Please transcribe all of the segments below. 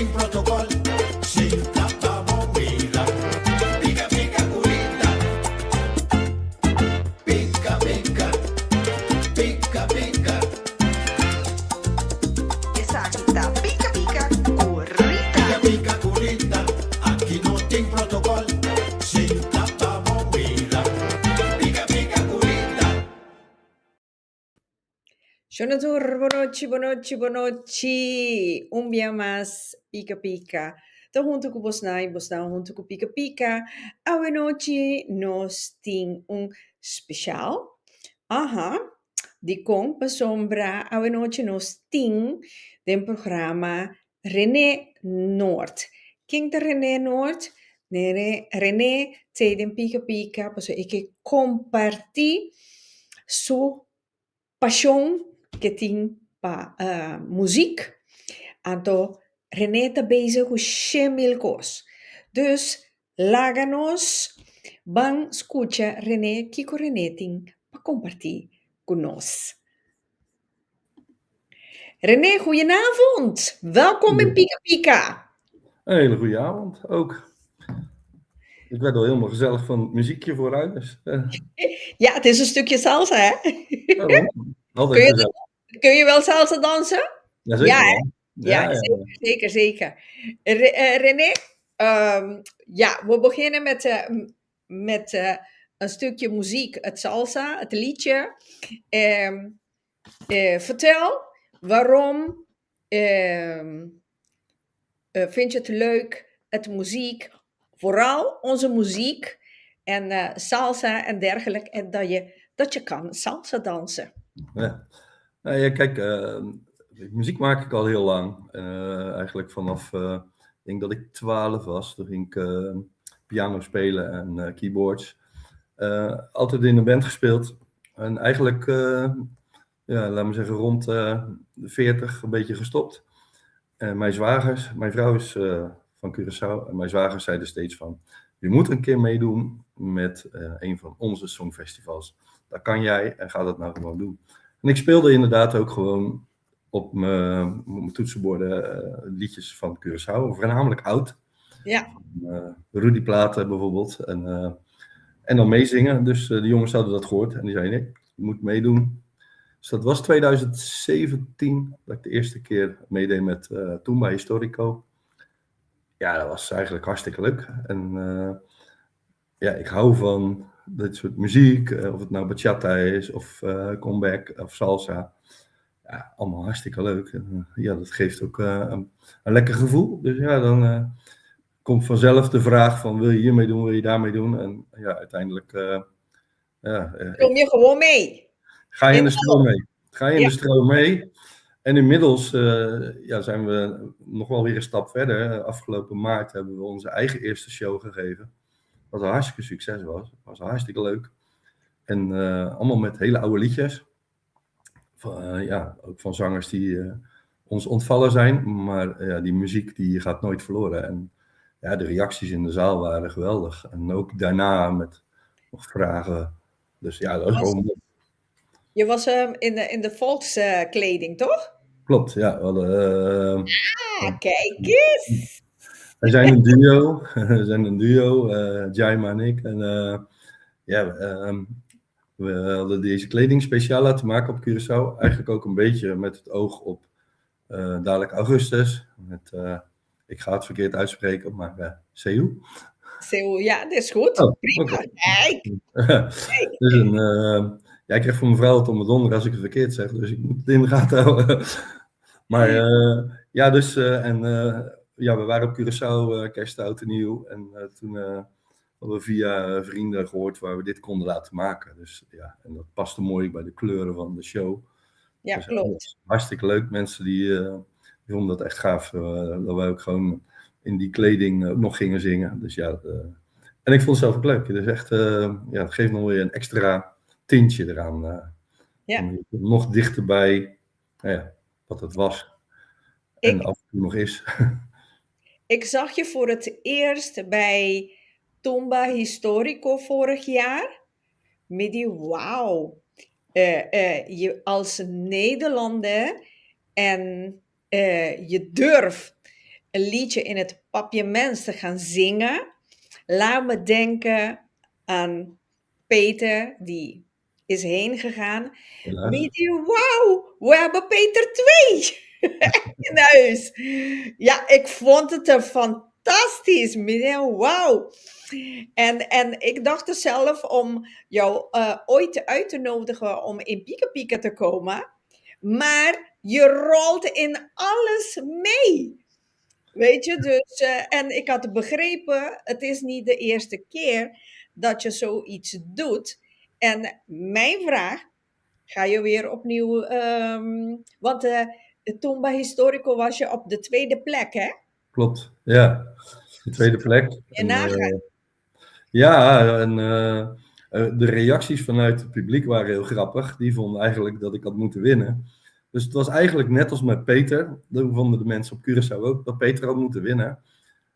tem protocolo. Senta pra bobeira. Pica, pica, curita. Pica, pica. Pica, pica. Essa aqui tá pica, pica, corrida. Pica, pica, curita. Aqui não tem protocolo. Senta pra bobeira. Pica, pica, curita. Buonanotte, buonanotte, buonanotte. Un día más, pica pica. Tô junto com Bosnai, Bosnai junto com pica pica. Hoje noite nós tem speciaal. Aha, die komt para sombra. Hoje noite nós tem den programma Rene Noort. Quem é Rene Noort? Rene zei den pica pica, paso ik comparti su passion que tem para muziek. Anto René está bezig com 100.000 coisas. Dus, láganos, van escucha René, Kiko René tem para compartilhar com nós. René, goedenavond. Welkom in Pika Pika. Een hele goede avond ook. Ik werd al helemaal gezellig van het muziekje vooruit. Dus, Ja, het is een stukje salsa, hè? altijd gezellig. Kun je wel salsa dansen? Jazeker. Ja, hè? wel. Ja, zeker. René, we beginnen met een stukje muziek, het salsa, het liedje. Vertel, waarom vind je het leuk, het muziek, vooral onze muziek en salsa en dergelijke, en dat je kan salsa dansen. Ja. Nou ja, kijk, muziek maak ik al heel lang. Eigenlijk vanaf, ik denk dat ik 12 was. Toen ging ik piano spelen en keyboards. Altijd in een band gespeeld. En eigenlijk, laat me zeggen, rond de 40 een beetje gestopt. Mijn vrouw is van Curaçao. En mijn zwagers zeiden steeds van, je moet een keer meedoen met een van onze songfestivals. Dat kan jij en ga dat nou gewoon doen. En ik speelde inderdaad ook gewoon op mijn toetsenborden liedjes van Curaçao, voornamelijk oud. Ja. Rudy platen bijvoorbeeld. En dan meezingen. Dus de jongens hadden dat gehoord en die zeiden, nee, je moet meedoen. Dus dat was 2017 dat ik de eerste keer meedeed met Tumba Historico. Ja, dat was eigenlijk hartstikke leuk. En ik hou van dit soort muziek, of het nou bachata is, of comeback, of salsa. Ja, allemaal hartstikke leuk. En, dat geeft ook een lekker gevoel. Dus ja, dan komt vanzelf de vraag van, wil je hiermee doen, wil je daarmee doen? En ja, uiteindelijk... Kom je gewoon mee? Ga je in de stroom mee. Ga je in de stroom mee. En inmiddels zijn we nog wel weer een stap verder. Afgelopen maart hebben we onze eigen eerste show gegeven. Wat een hartstikke succes was. Was hartstikke leuk. En allemaal met hele oude liedjes. Ook van zangers die ons ontvallen zijn. Maar die muziek die gaat nooit verloren. En ja, de reacties in de zaal waren geweldig. En ook daarna met nog vragen. Dus ja, dat was gewoon... Je was in de volkskleding, toch? Klopt, ja. We hadden, kijk eens! We zijn een duo, Jaima en ik. En we hadden deze kleding speciaal laten maken op Curaçao. Eigenlijk ook een beetje met het oog op dadelijk augustus. Ik ga het verkeerd uitspreken, maar Seu. Seu, ja, dat is goed. Oh, prima. Okay. Kijk. Dus ik krijg van mijn vrouw het om me donder als ik het verkeerd zeg. Dus ik moet het in de gaten houden. Maar we waren op Curaçao, kerst, oud en nieuw. En toen hadden we via vrienden gehoord waar we dit konden laten maken. Dus ja, en dat paste mooi bij de kleuren van de show. Ja, dus, klopt. Hartstikke leuk. Mensen die vonden dat echt gaaf. Dat wij ook gewoon in die kleding ook nog gingen zingen. Dus ja, en ik vond het zelf ook leuk. Dus echt, het geeft nog weer een extra tintje eraan. Nog dichterbij wat het was. En af en toe nog is. Ik zag je voor het eerst bij Tumba Historico vorig jaar. Met die wauw. Je als Nederlander en je durft een liedje in het papiermens te gaan zingen, laat me denken aan Peter, die is heen gegaan. Helaas. Weet je, wauw, we hebben Peter 2 in huis. Ja, ik vond het er fantastisch. Wauw. En ik dacht er zelf om jou ooit uit te nodigen om in Pika Pika te komen. Maar je rolt in alles mee. Weet je, dus, en ik had begrepen, het is niet de eerste keer dat je zoiets doet. En mijn vraag, ga je weer opnieuw, want toen bij Historico was je op de tweede plek, hè? Klopt, ja. De tweede plek. Je nagaan. Ja, en de reacties vanuit het publiek waren heel grappig. Die vonden eigenlijk dat ik had moeten winnen. Dus het was eigenlijk net als met Peter. Dat vonden de mensen op Curaçao ook, dat Peter had moeten winnen.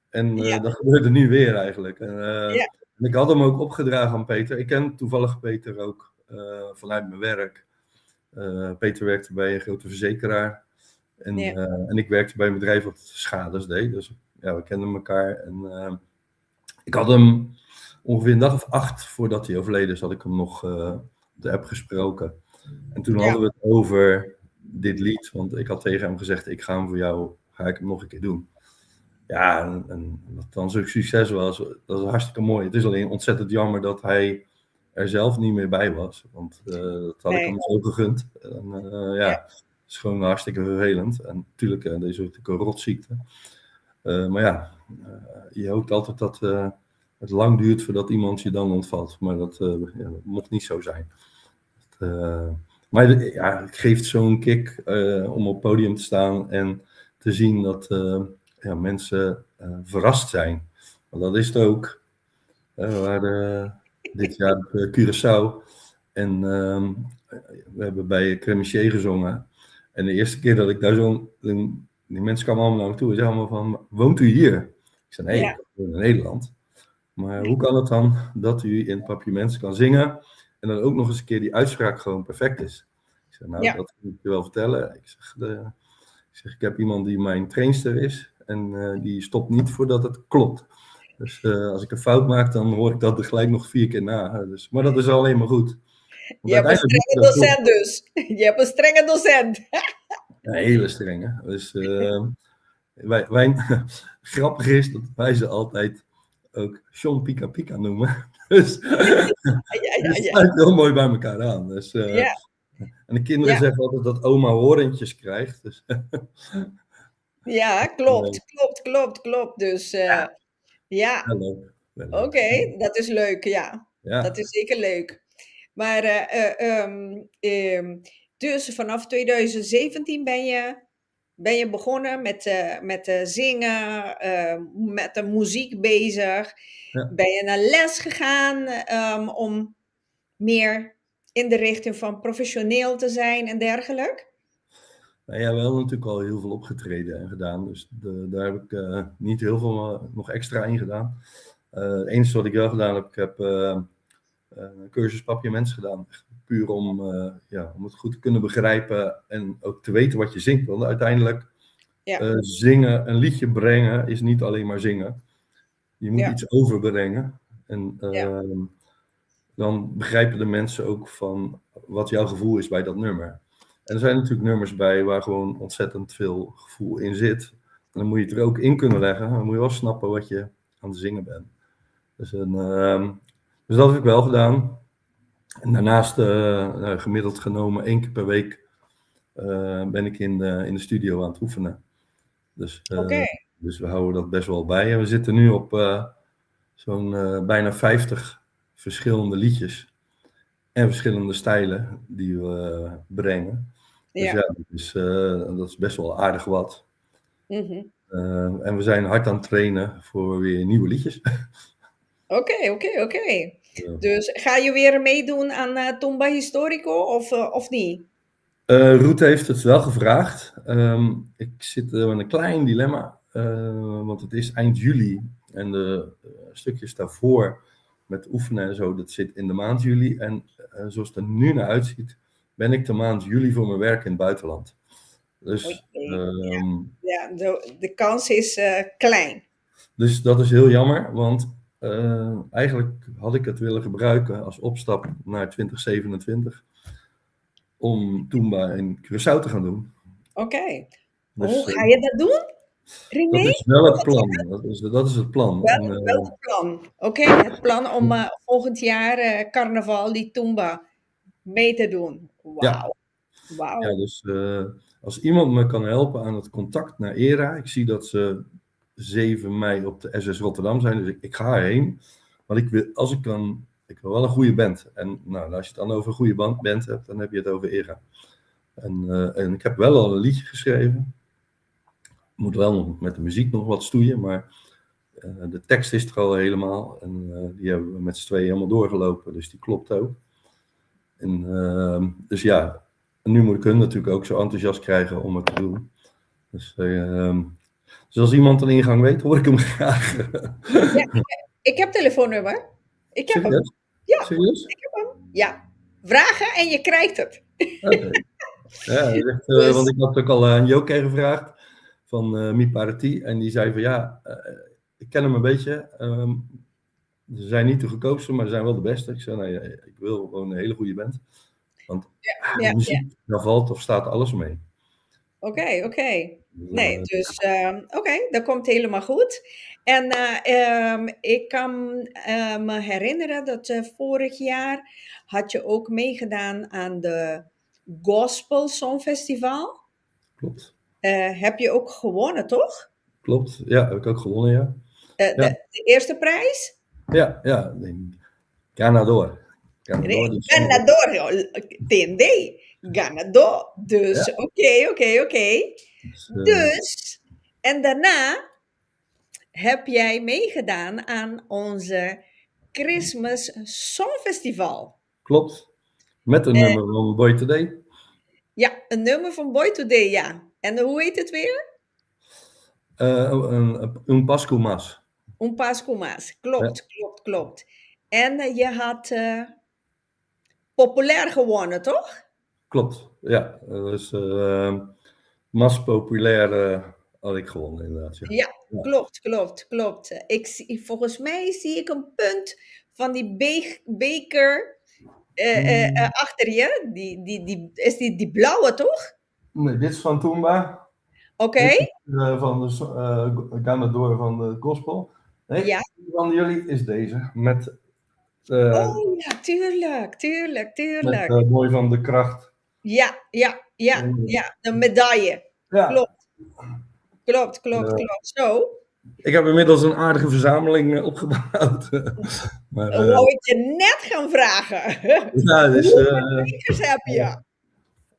En Ja, dat gebeurde nu weer eigenlijk. ja, En ik had hem ook opgedragen aan Peter. Ik ken toevallig Peter ook vanuit mijn werk. Peter werkte bij een grote verzekeraar. ja, En ik werkte bij een bedrijf dat schades deed. Dus ja, we kenden elkaar. En ik had hem ongeveer een dag of 8 voordat hij overleden is, had ik hem nog op de app gesproken. En toen ja, hadden we het over dit lied. Want ik had tegen hem gezegd, ik ga hem voor jou, ga ik hem nog een keer doen. Ja, en wat dan zo'n succes was, dat is hartstikke mooi. Het is alleen ontzettend jammer dat hij er zelf niet meer bij was. Want dat had ik nee, hem zo gegund. En, ja, ja, het is gewoon hartstikke vervelend. En natuurlijk, deze is natuurlijk een rotziekte. Maar ja, je hoopt altijd dat het lang duurt voordat iemand je dan ontvalt. Maar dat, ja, dat mocht niet zo zijn. Maar ja, het geeft zo'n kick om op het podium te staan en te zien dat ja, mensen verrast zijn. Want dat is het ook. We waren dit jaar op Curaçao en we hebben bij Cremichier gezongen. En de eerste keer dat ik daar zo... Die mensen kwamen allemaal naar me toe en zeiden allemaal van, woont u hier? Ik zei, nee, ja, ik woon in Nederland. Maar hoe kan het dan dat u in Papiermens kan zingen en dan ook nog eens een keer die uitspraak gewoon perfect is? Ik zeg, nou, ja, dat moet ik je wel vertellen. Ik heb iemand die mijn trainster is en die stopt niet voordat het klopt. Dus als ik een fout maak, dan hoor ik dat er gelijk nog 4 keer na. Dus, maar dat is alleen maar goed. je Want hebt een uiteindelijk moet je strenge dat doen. docent dus. Je hebt een strenge docent. Een hele strenge. Dus grappig is dat wij ze altijd ook John Pika Pika noemen. Dus Ja, ja, het ja, sluit heel mooi bij elkaar aan. Dus, ja, en de kinderen ja, zeggen altijd dat oma horentjes krijgt. Dus, ja, klopt, klopt, klopt, klopt. Dus ja, wel leuk. Wel leuk. oké, dat is leuk, ja. Dat Ja. is zeker leuk. Maar dus vanaf 2017 ben je begonnen met zingen, met de muziek bezig. Ja. Ben je naar les gegaan om meer in de richting van professioneel te zijn en dergelijke? Nou ja, we hebben natuurlijk al heel veel opgetreden en gedaan. Dus daar heb ik niet heel veel nog extra in gedaan. Het enige wat ik wel gedaan heb, ik heb een cursus Papiermens gedaan. Echt puur om, ja, om het goed te kunnen begrijpen en ook te weten wat je zingt. Want uiteindelijk Ja, zingen, een liedje brengen, is niet alleen maar zingen. Je moet ja, iets overbrengen. En ja, dan begrijpen de mensen ook van wat jouw gevoel is bij dat nummer. En er zijn natuurlijk nummers bij waar gewoon ontzettend veel gevoel in zit. En dan moet je het er ook in kunnen leggen. Dan moet je wel snappen wat je aan het zingen bent. Dus, dus dat heb ik wel gedaan. En daarnaast, nou, gemiddeld genomen 1 keer per week, ben ik in de studio aan het oefenen. Dus, oké. dus we houden dat best wel bij. En we zitten nu op zo'n bijna 50 verschillende liedjes. En verschillende stijlen die we brengen. Dus Ja. ja, dat is best wel aardig wat. Mhm. En we zijn hard aan het trainen voor weer nieuwe liedjes. Oké, oké, oké. Ja. Dus ga je weer meedoen aan Tomba Historico of niet? Roet heeft het wel gevraagd. Ik zit met een klein dilemma. Want het is eind juli. En de stukjes daarvoor met oefenen en zo, dat zit in de maand juli. En zoals het er nu naar uitziet, ben ik de maand juli voor mijn werk in het buitenland. Dus, Oké. ehm, Ja, de kans is klein. dus dat is heel jammer, want eigenlijk had ik het willen gebruiken als opstap naar 2027 om Toomba in Curaçao te gaan doen. Oké. Dus Hoe ga je dat doen, dat René? is wel het Volgend jaar? plan. Dat is het plan. Wel, En, wel het plan. Oké, het plan om volgend jaar carnaval die Tumba mee te doen. ja, Wauw. ja, Wauw. dus als iemand me kan helpen aan het contact naar ERA, ik zie dat ze 7 mei op de SS Rotterdam zijn, dus ik ga erheen. Want ik wil, als ik kan, ik wil wel een goede band. En nou, als je het dan over een goede band hebt, dan heb je het over ERA. En ik heb wel al een liedje geschreven. Moet wel nog met de muziek nog wat stoeien, maar de tekst is er al helemaal. En die hebben we met z'n tweeën helemaal doorgelopen, dus die klopt ook. En, dus ja, en nu moet ik hun natuurlijk ook zo enthousiast krijgen om het te doen. Dus, dus als iemand een ingang weet, hoor ik hem graag. Ja, ik heb telefoonnummer. Ik heb hem. Serieus? Ja, Serieus? ik heb hem. Ja. Vragen en je krijgt het. Oké. Ja, dat is echt, Dus, want ik had ook al aan Joke gevraagd van Mi Parati. En die zei van ja, ik ken hem een beetje. Ze zijn niet de goedkoopste, maar ze zijn wel de beste. Ik zei, nee, ik wil gewoon een hele goede band. Want ja, muziek, daar valt of staat alles mee. oké. Dus, Nee, dus oké, dat komt helemaal goed. En ik kan me herinneren dat vorig jaar had je ook meegedaan aan de Gospel Songfestival. klopt. Heb je ook gewonnen, toch? Klopt. Ja, heb ik ook gewonnen, ja. Ja, De eerste prijs? ja. Ganador. Ganador, die song. Ganador, entendei? Ganador. Ja, Dus oké. dus, Dus, en daarna heb jij meegedaan aan onze Christmas Songfestival. klopt. Met een Eh, nummer van Boy Today. ja, een nummer van Boy Today, ja. En hoe heet het weer? Un Pascu Mas. Un Pascu Mas. Ja, Klopt. En je had populair gewonnen, toch? klopt. Ja, dus Mas Populair had ik gewonnen, inderdaad. Ja. Ja, Ja. klopt. Volgens mij zie ik een punt van die beker achter je. Is die blauwe, toch? Nee, dit is van Toomba. Oké, Dit is van de Ganador van de Gospel. Nee, ja. die van jullie is deze. Met Oh ja, tuurlijk. Mooi van de Kracht. Ja, de medaille. Ja, Klopt. eh, Zo, ik heb inmiddels een aardige verzameling opgebouwd. Maar wou ik je net gaan vragen. ja, dus, Hoeveel bekers heb je?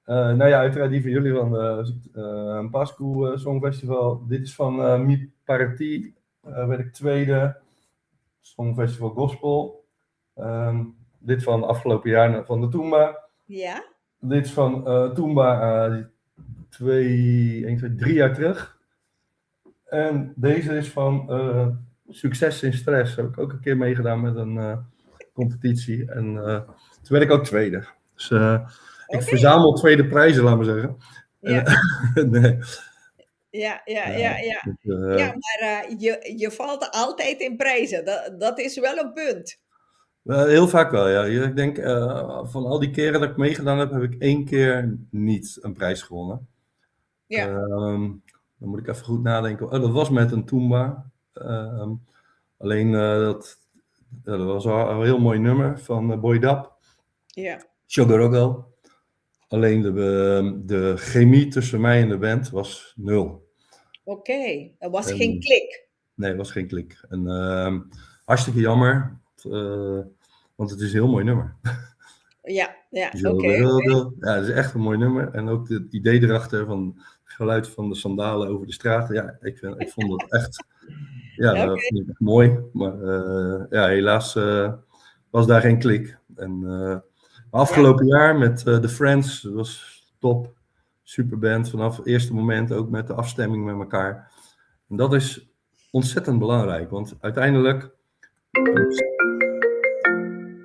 nou ja, uiteraard die van jullie van Pascu Songfestival. Dit is van Mi Parati, werd ik tweede. Songfestival Gospel. Dit van afgelopen jaar van de Toomba. Ja, Dit is van Toomba 3 jaar terug. En deze is van Succes in Stress. Heb ik ook een keer meegedaan met een competitie. En toen werd ik ook tweede. Dus ik Oké. verzamel tweede prijzen, laat maar zeggen. Ja. Nee. Ja. Dus, Ja, maar je valt altijd in prijzen. Dat is wel een punt. heel vaak wel, ja. Ik denk van al die keren dat ik meegedaan heb, heb ik 1 keer niet een prijs gewonnen. Ja, Dan moet ik even goed nadenken. Oh, dat was met een Toomba. Alleen dat was al een heel mooi nummer van Boy Dap. ja. Sugar. Alleen de chemie tussen mij en de band was 0. Oké. Er was En- geen klik. Nee, het was geen klik. En hartstikke jammer. Want het is een heel mooi nummer. Ja, Sugar. oké. Ja, het is echt een mooi nummer. En ook het idee erachter van het geluid van de sandalen over de straat. Ja, ik vond het echt... Ja, dat Oké. vond ik echt mooi. Maar ja, helaas was daar geen klik. En afgelopen jaar met The Friends, dat was top. Superband vanaf het eerste moment, ook met de afstemming met elkaar. En dat is ontzettend belangrijk, want uiteindelijk...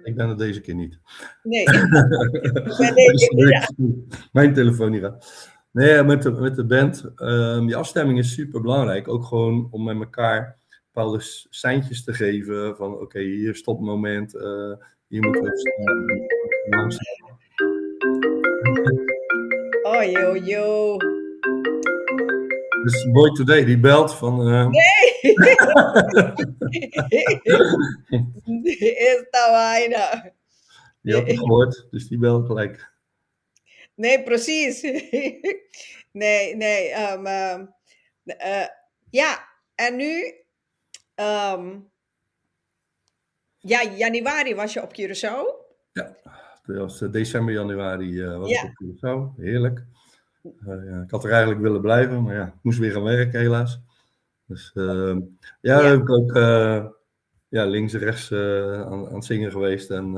Ik ben het deze keer niet. Nee. Dus, mijn telefoon hier aan. Nee, met de band. Die afstemming is super belangrijk. Ook gewoon om met elkaar bepaalde seintjes te geven. Van oké, hier stopmoment. Hier moeten we langzaam. Oh, yo. Dus Boy Today, die belt van... Esta vaina. Die had het gehoord, dus die belt gelijk. Nee, precies. Nee. Ja, en nu... ja, januari was je op Curaçao. Ja, dat was december, januari was Ja. ik op Curaçao. Heerlijk. Ik had er eigenlijk willen blijven, maar ja, ik moest weer gaan werken helaas. Dus Ja. heb ik ook links en rechts aan het zingen geweest. En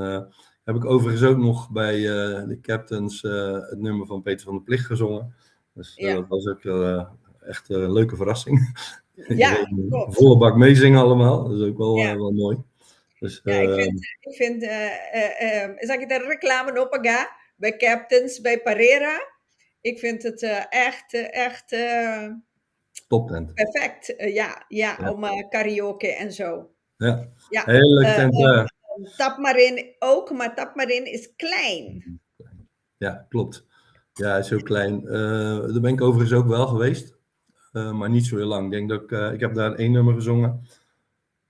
heb ik overigens ook nog bij de Captains het nummer van Peter van der Plicht gezongen. Dus dat was ook echt een leuke verrassing. Ja, klopt. Volle bak meezingen allemaal. Dat is ook wel mooi. Dus, Ja, ik vind zal ik de reclame oppakken bij Captains, bij Carrière. Ik vind het echt toptent. perfect. Ja, om karaoke en zo. Ja, Ja, heel leuk tent. Tapmarin ook, maar Tapmarin is klein. Ja, klopt. Ja, hij is heel klein. Daar ben ik overigens ook wel geweest. Maar niet zo heel lang. Ik denk dat ik heb daar 1 nummer gezongen.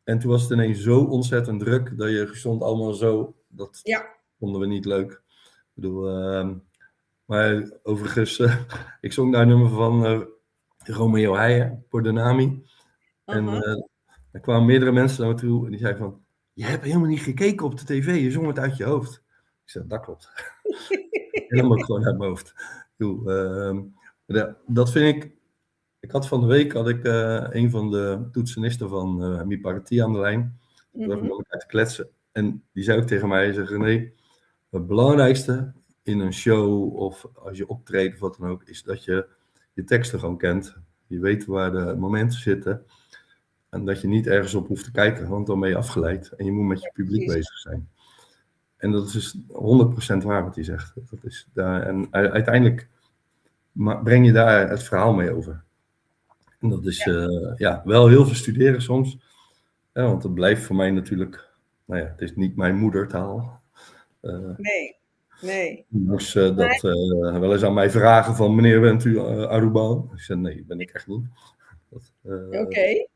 En toen was het ineens zo ontzettend druk dat je stond allemaal zo. Dat vonden we niet leuk. Ik bedoel, maar overigens, ik zong daar een nummer van Romeo Heijen, Pordenami. En er kwamen meerdere mensen naar me toe en die zeiden van, je hebt helemaal niet gekeken op de tv, je zong het uit je hoofd. Ik zei, dat klopt. Helemaal gewoon uit mijn hoofd. Dat vind ik had van de week een van de toetsenisten van Mi Partie aan de lijn. We hebben met elkaar te kletsen. En die zei ook tegen mij, René, het belangrijkste in een show of als je optreedt of wat dan ook, is dat je je teksten gewoon kent. Je weet waar de momenten zitten. En dat je niet ergens op hoeft te kijken, want dan ben je afgeleid. En je moet met je publiek bezig zijn. En dat is 100% waar wat hij zegt. Dat is daar, en uiteindelijk breng je daar het verhaal mee over. En dat is wel heel veel studeren soms. Ja, want het blijft voor mij natuurlijk... het is niet mijn moedertaal. Nee. Dus dat wel eens aan mij vragen van... Meneer, bent u Aruba? Ik zei, nee, ben ik echt niet. Oké.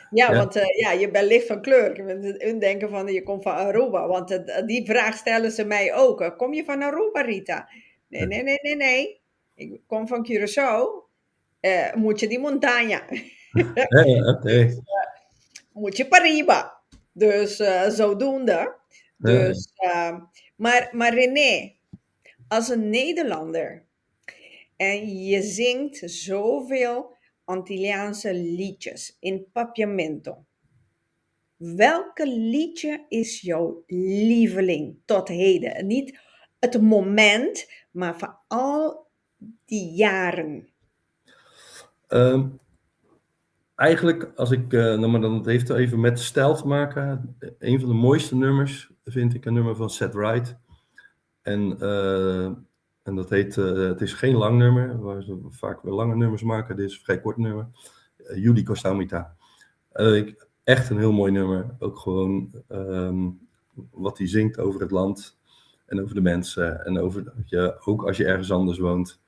Ja, want je bent licht van kleur. Hun denken van, je komt van Aruba. Want die vraag stellen ze mij ook. Kom je van Aruba, Rita? Nee. Ik kom van Curaçao. Moet je die montaña. Oké. Moet je Pariba. Dus zodoende. Dus, maar René, als een Nederlander en je zingt zoveel Antilliaanse liedjes in papiamento. Welke liedje is jouw lieveling tot heden? Niet het moment, maar van al die jaren. Eigenlijk, als ik, maar dan het heeft even met stijl te maken. Een van de mooiste nummers vind ik een nummer van Set Right. En dat heet, het is geen lang nummer, waar ze vaak wel lange nummers maken. Dit is een vrij kort nummer. Judy Costaumita. Echt een heel mooi nummer. Ook gewoon wat hij zingt over het land en over de mensen. En over dat je, ook als je ergens anders woont,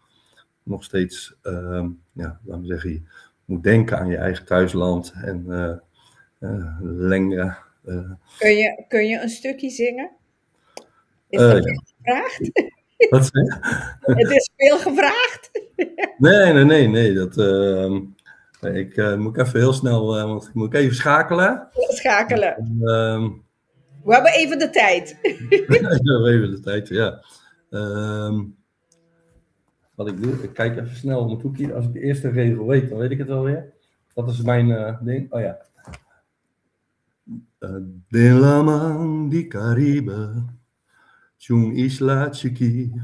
nog steeds, laten we zeggen, je moet denken aan je eigen thuisland. En Lenga. Kun je een stukje zingen? Is dat veel gevraagd? Wat zei je? Het is veel gevraagd. Nee. Ik moet even heel snel, want ik moet even schakelen. Schakelen. We hebben even de tijd. We hebben even de tijd, ja. Wat ik doe, ik kijk even snel op mijn toekie. Als ik de eerste regel weet, dan weet ik het alweer. Dat is mijn ding. Oh ja. De la man di Caribe, chung isla chiqui,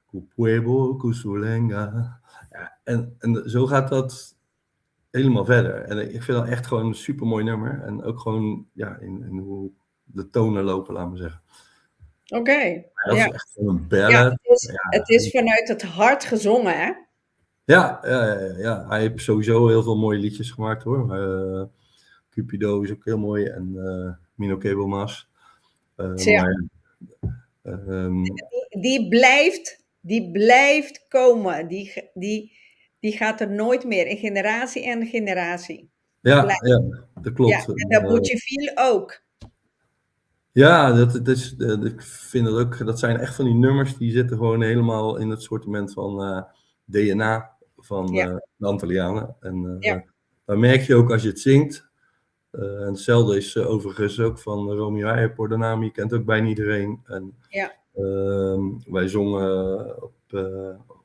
cu pueblo cusulenga. Ja, en zo gaat dat helemaal verder. En ik vind dat echt gewoon een super mooi nummer. En ook gewoon in hoe de tonen lopen, laat maar zeggen. Oké. Dat is echt een ballad. Het is vanuit het hart gezongen, hè? Ja. Hij heeft sowieso heel veel mooie liedjes gemaakt hoor. Cupido is ook heel mooi en Mino Kebelmas. Tja, Maar ehm, die blijft komen. Die gaat er nooit meer. In generatie en generatie. Blijft. ja, dat Ja, klopt. en dat Boetjeviel ook. Ja, dat is, ik vind dat ook, dat zijn echt van die nummers die zitten gewoon helemaal in het sortiment van DNA van Ja, de Antillianen. En ja, dan merk je ook als je het zingt. En hetzelfde is overigens ook van Romeo Airport, de naam, je kent ook bijna iedereen. En ja, wij zongen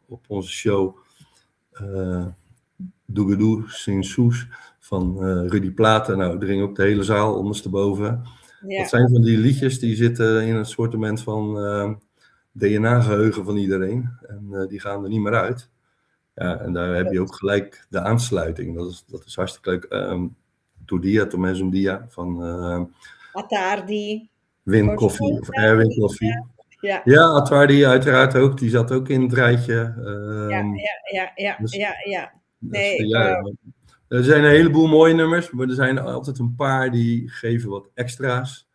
op onze show Doegedoe, Sin Soes van Rudy Platen. Nou, er ging ook de hele zaal ondersteboven. Dat ja. zijn van die liedjes die zitten in het sortiment van DNA-geheugen van iedereen. En die gaan er niet meer uit. Ja, en daar heb je ook gelijk de aansluiting. Dat is hartstikke leuk. Todia, Tomés un Dia van Attardi. Win Coffee of Fortuna. Erwin Coffee. Ja, Ja, Atwardi uiteraard ook. Die zat ook in het rijtje. Dus, ja. dus Nee, ja, er zijn een heleboel mooie nummers, maar er zijn altijd een paar die geven wat extra's.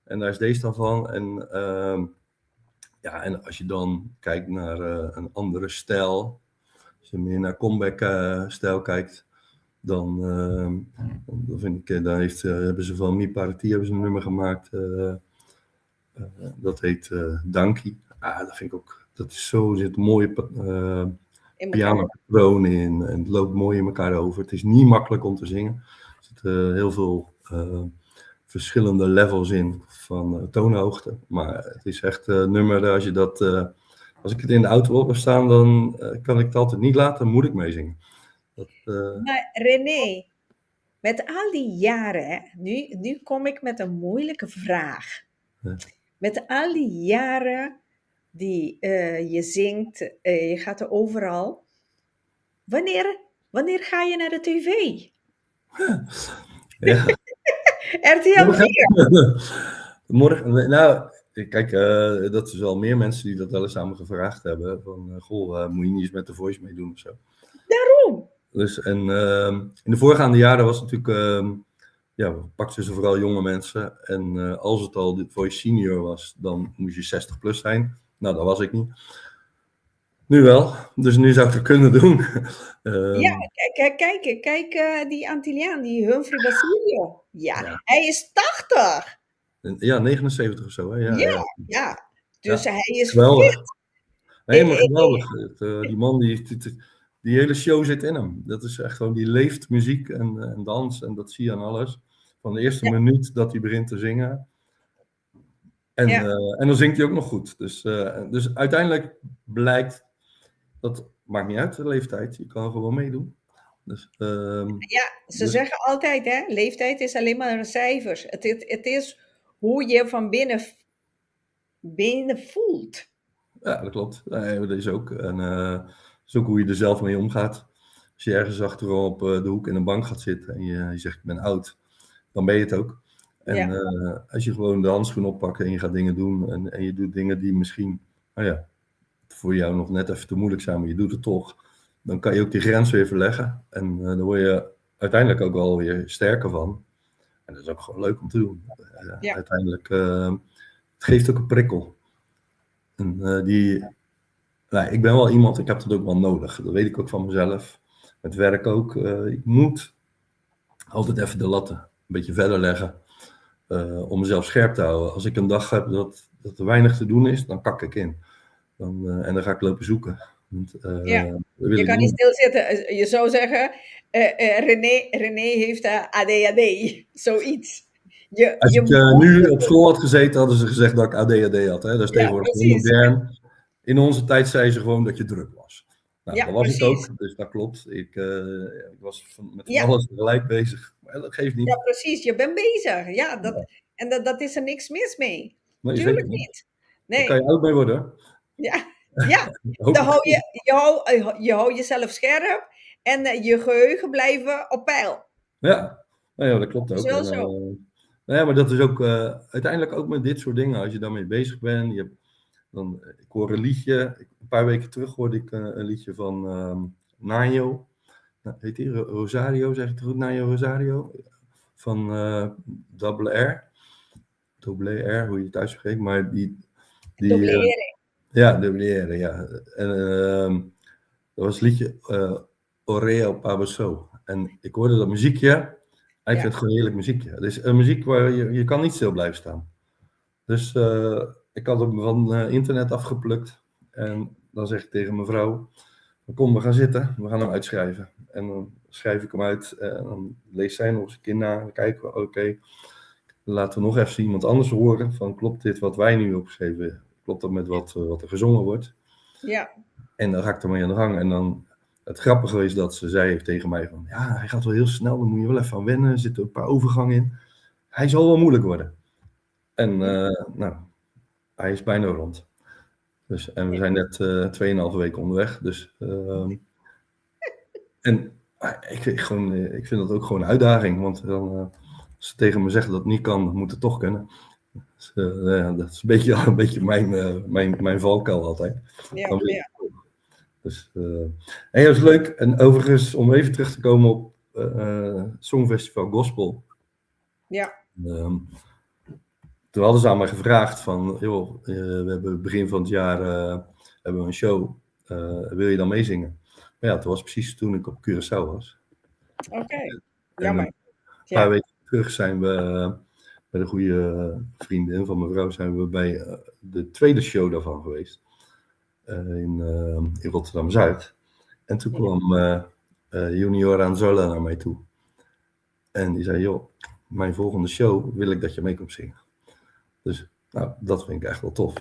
En daar is deze dan van. En als je dan kijkt naar een andere stijl, als je meer naar comeback-stijl kijkt, dan vind ik, hebben ze van Mi Parati hebben ze een nummer gemaakt. Dat heet Dankie. Dat vind ik ook, dat is zo, er zit een mooie in elkaar. pianopatroon in en het loopt mooi in elkaar over. Het is niet makkelijk om te zingen. Er zitten heel veel verschillende levels in van toonhoogte. Maar het is echt een nummer, als ik het in de auto op heb staan, dan kan ik het altijd niet laten, moet ik meezingen. Maar René, met al die jaren, hè, nu kom ik met een moeilijke vraag. Ja. Met al die jaren die je zingt, je gaat er overal. Wanneer ga je naar de tv? Ja. RTL 4. Morgen, nou, kijk, dat is wel meer mensen die dat wel eens aan me gevraagd hebben. Van, moet je niet eens met The Voice meedoen of zo. Daarom. Dus, en in de voorgaande jaren was het natuurlijk, we pakten ze vooral jonge mensen. En als het al The Voice Senior was, dan moest je 60 plus zijn. Nou, dat was ik niet. Nu wel, dus nu zou ik het kunnen doen. Ja, kijk, die Antilliaan, die Humphrey Basilio. Ja, hij is 80. Ja, 79 of zo. Hè? Ja. Dus Ja. hij is Geweldig. fit. Nee, maar geweldig. Die man, die hele show zit in hem. Dat is echt gewoon, die leeft muziek en dans en dat zie je aan alles. Van de eerste minuut dat hij begint te zingen. En, Ja. en dan zingt hij ook nog goed. Dus uiteindelijk blijkt, dat maakt niet uit de leeftijd, je kan gewoon meedoen. Dus, Ze zeggen altijd, hè, leeftijd is alleen maar een cijfer. Het is hoe je van binnen voelt. ja, dat klopt. Nee, dat is ook. En dat is ook hoe je er zelf mee omgaat. Als je ergens achterop de hoek in een bank gaat zitten en je zegt ik ben oud, dan ben je het ook. En als je gewoon de handschoen oppakt en je gaat dingen doen en je doet dingen die misschien, voor jou nog net even te moeilijk zijn, maar je doet het toch, dan kan je ook die grens weer verleggen. En dan word je uiteindelijk ook wel weer sterker van. En dat is ook gewoon leuk om te doen. Uiteindelijk, het geeft ook een prikkel. En ik ben wel iemand, ik heb dat ook wel nodig. Dat weet ik ook van mezelf. Met werk ook. Ik moet altijd even de latten een beetje verder leggen. Om mezelf scherp te houden. Als ik een dag heb dat er weinig te doen is, dan kak ik in. En dan ga ik lopen zoeken. Je kan niet stilzitten. Je zou zeggen, René heeft ADHD. Zoiets. Als ik moet nu op school had gezeten, hadden ze gezegd dat ik ADHD had. Hè? Dat is tegenwoordig heel precies. modern. In onze tijd zeiden ze gewoon dat je druk was. Nou, Ja, dat was ik precies. ook, dus dat klopt. Ik was met van alles tegelijk bezig. Maar dat geeft niet. Ja, precies. Je bent bezig. Ja, dat is er niks mis mee. Nee, zeker Tuurlijk niet. niet. Daar kan je Nee. oud mee worden. Ja. Dan je houdt jezelf scherp en je geheugen blijven op peil. Ja, dat klopt Dat is ook. wel zo. Maar dat is ook uiteindelijk ook met dit soort dingen. Als je daarmee bezig bent. Ik hoor een liedje. Een paar weken terug hoorde ik een liedje van Nayo. Heet die? Rosario, zeg ik het goed? Nayo Rosario. Van Double R. Double R, hoe je het uitspreekt. Maar die Dobleren. ja, Double R, ja. En dat was het liedje Oreo Paboso. En ik hoorde dat muziekje. Ik vind het gewoon heerlijk muziekje. Het is een muziek waar je kan niet stil blijven staan. Dus ik had hem van internet afgeplukt. En dan zeg ik tegen mijn vrouw: kom, we gaan zitten. We gaan hem uitschrijven. En dan schrijf ik hem uit. En dan leest zij nog eens een keer na. Dan kijken we, oké, laten we nog even iemand anders horen. Van, klopt dit wat wij nu opgeschreven? Klopt dat met wat er gezongen wordt? Ja. En dan ga ik ermee aan de gang. En dan, het grappige is dat ze zei tegen mij van, ja, hij gaat wel heel snel. Dan moet je wel even aan wennen. Er zitten een paar overgangen in. Hij zal wel moeilijk worden. En nou, hij is bijna rond. Dus, en we zijn net 2,5 weken onderweg. Dus, en ik vind dat ook gewoon een uitdaging. Want dan, als ze tegen me zeggen dat het niet kan, dan moet het toch kunnen. Dus, dat is een beetje mijn valkuil altijd. Ja, Dan wil ik ja. het ook. Dus, en dat is leuk. En overigens, om even terug te komen op Songfestival Gospel. Ja. Toen hadden ze aan mij gevraagd van, joh, we hebben begin van het jaar hebben we een show. Wil je dan meezingen? Maar ja, het was precies toen ik op Curaçao was. Oké. En Jammer. een paar weken terug zijn we bij de goede vriendin van mijn vrouw zijn we bij de tweede show daarvan geweest. In Rotterdam-Zuid. En toen kwam Junior Anzola naar mij toe. En die zei, joh, mijn volgende show wil ik dat je mee komt zingen. Dus nou, dat vind ik echt wel tof.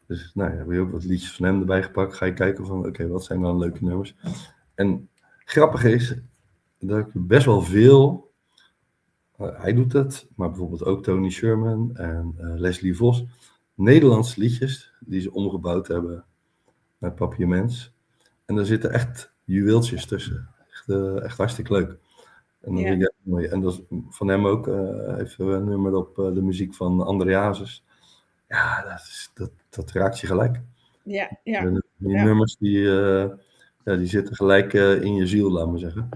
Dus nou, heb je ook wat liedjes van hem erbij gepakt. Ga je kijken van, oké, wat zijn dan leuke nummers? En grappig is dat ik best wel veel, hij doet het, maar bijvoorbeeld ook Tony Sherman en Leslie Vos, Nederlandse liedjes die ze omgebouwd hebben met papiaments. En daar zitten echt juweeltjes tussen. Echt hartstikke leuk. En dat vind ik echt mooi. En dat is van hem ook, even een nummer op de muziek van André Hazes. Ja, dat raakt je gelijk. Ja, ja. Die nummers die zitten gelijk in je ziel, laat maar zeggen.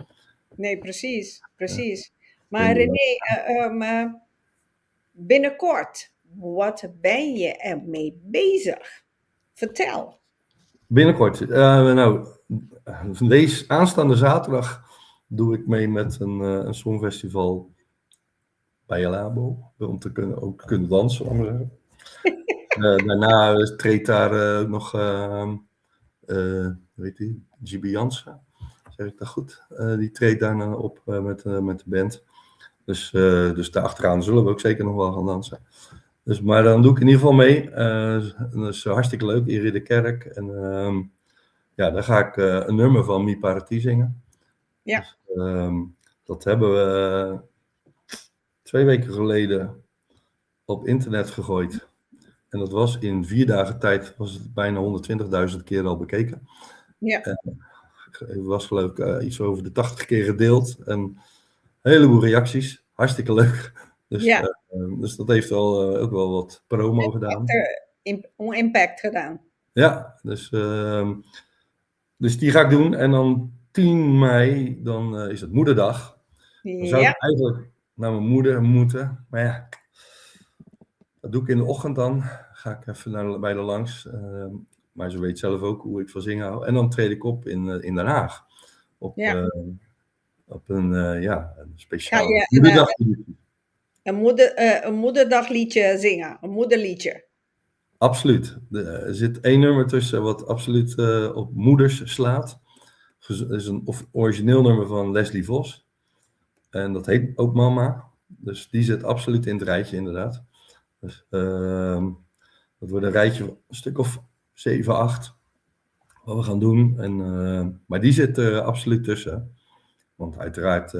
Nee, precies. Maar René, maar binnenkort, wat ben je ermee bezig? Vertel. Binnenkort. Nou, deze aanstaande zaterdag doe ik mee met een songfestival bij Labo. Om te kunnen dansen, laat maar zeggen. Daarna treedt daar nog, weet je, GB Jansen, zeg ik dat goed? Die treedt daarna op met de band. Dus daarachteraan zullen we ook zeker nog wel gaan dansen. Dus, maar dan doe ik in ieder geval mee. Dat is hartstikke leuk, hier in de kerk. En ja, dan ga ik een nummer van Mi Parati zingen. Ja. Dus, dat hebben we 2 weken geleden op internet gegooid. En dat was in 4 dagen tijd, was het bijna 120.000 keer al bekeken. Ja. Het was geloof ik iets over de 80 keer gedeeld. En een heleboel reacties. Hartstikke leuk. Dus, Ja. Dus dat heeft ook wel wat promo gedaan. Impact gedaan. Ja, dus die ga ik doen. En dan 10 mei, dan is het moederdag. Dan zou ik eigenlijk naar mijn moeder moeten. Maar ja, dat doe ik in de ochtend dan. Ga ik even bij de langs. Maar ze weet zelf ook hoe ik van zingen hou. En dan treed ik op in Den Haag. Op een speciaal moederdag. Een moederdagliedje zingen. Een moederliedje. Absoluut. Er zit 1 nummer tussen wat absoluut op moeders slaat. Dat is een origineel nummer van Leslie Vos. En dat heet ook Mama. Dus die zit absoluut in het rijtje inderdaad. Dus dat wordt een rijtje, een stuk of 7, 8. Wat we gaan doen. Maar die zit er absoluut tussen. Want uiteraard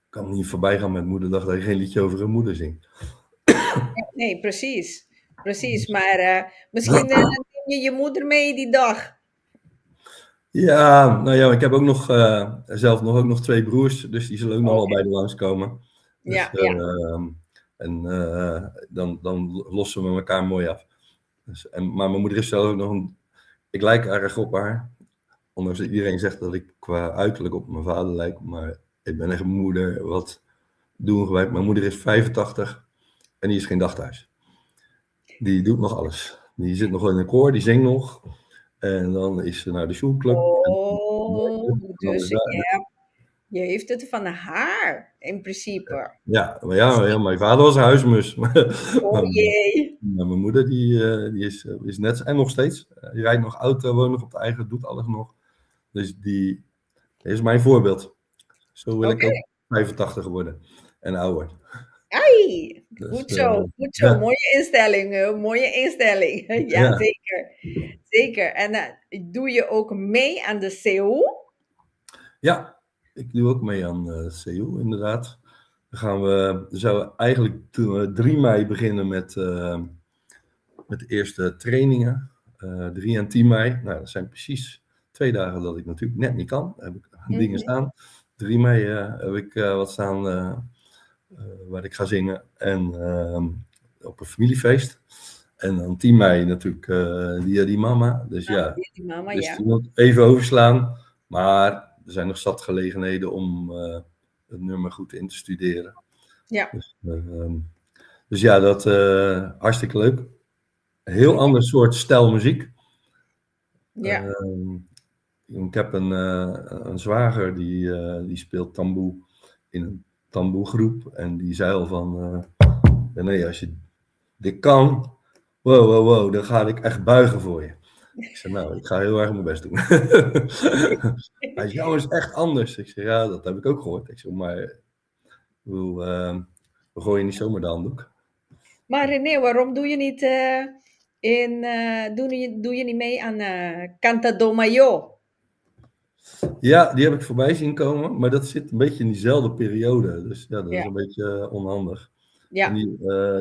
kan het niet voorbij gaan met moederdag dat je geen liedje over een moeder zingt. Nee, precies. Maar misschien neem je je moeder mee die dag. Ja, nou ja, ik heb ook nog zelf ook nog 2 broers, dus die zullen ook nog wel bij de langskomen. Dus, en dan lossen we elkaar mooi af. Dus, maar mijn moeder is zelf ook nog ik lijk erg op haar. ondanks dat iedereen zegt dat ik qua uiterlijk op mijn vader lijk, maar ik ben echt een moeder wat doen gewijd. Mijn moeder is 85 en die is geen dag thuis. Die doet nog alles. Die zit nog in een koor, die zingt nog. En dan is ze naar de schoolclub. Oh, Dan dus is daar- je heeft het van haar, in principe. Ja, maar ja, mijn vader was een huismus. Oh jee. Maar mijn moeder die is net, en nog steeds, die rijdt nog auto, woont nog op de eigen, doet alles nog. Dus die is mijn voorbeeld. Zo wil ik Oké. ook 85 worden en ouder. Ai, Dus, goed zo, goed zo. ja. Mooie instelling, mooie instelling. Ja, Ja. zeker. Zeker. En doe je ook mee aan de CO? Ja, ik doe ook mee aan CU, inderdaad. We zouden eigenlijk 3 mei beginnen met de eerste trainingen. 3 en 10 mei. Nou, dat zijn precies 2 dagen dat ik natuurlijk net niet kan. Daar heb ik dingen staan. 3 mei heb ik wat staan waar ik ga zingen. En op een familiefeest. En dan 10 mei natuurlijk die mama. Dus ja, Die mama, dus ja. die moet even overslaan. Maar er zijn nog zat gelegenheden om het nummer goed in te studeren. Ja. Dus ja, dat hartstikke leuk. Heel ander soort stijl muziek. Ja. Ik heb een zwager die speelt tamboe in een tamboegroep. En die zei al van, nee, als je dit kan, wow, dan ga ik echt buigen voor je. Ik zei, nou, ik ga heel erg mijn best doen. Hij zei, jou is echt anders. Ik zei, ja, dat heb ik ook gehoord. Ik zei, maar we gooien niet zomaar de handdoek. Maar René, waarom doe je niet, doe je niet mee aan Canta do Mayo? Ja, die heb ik voorbij zien komen, maar dat zit een beetje in diezelfde periode. Dus ja, dat is Ja. een beetje onhandig. Ja. En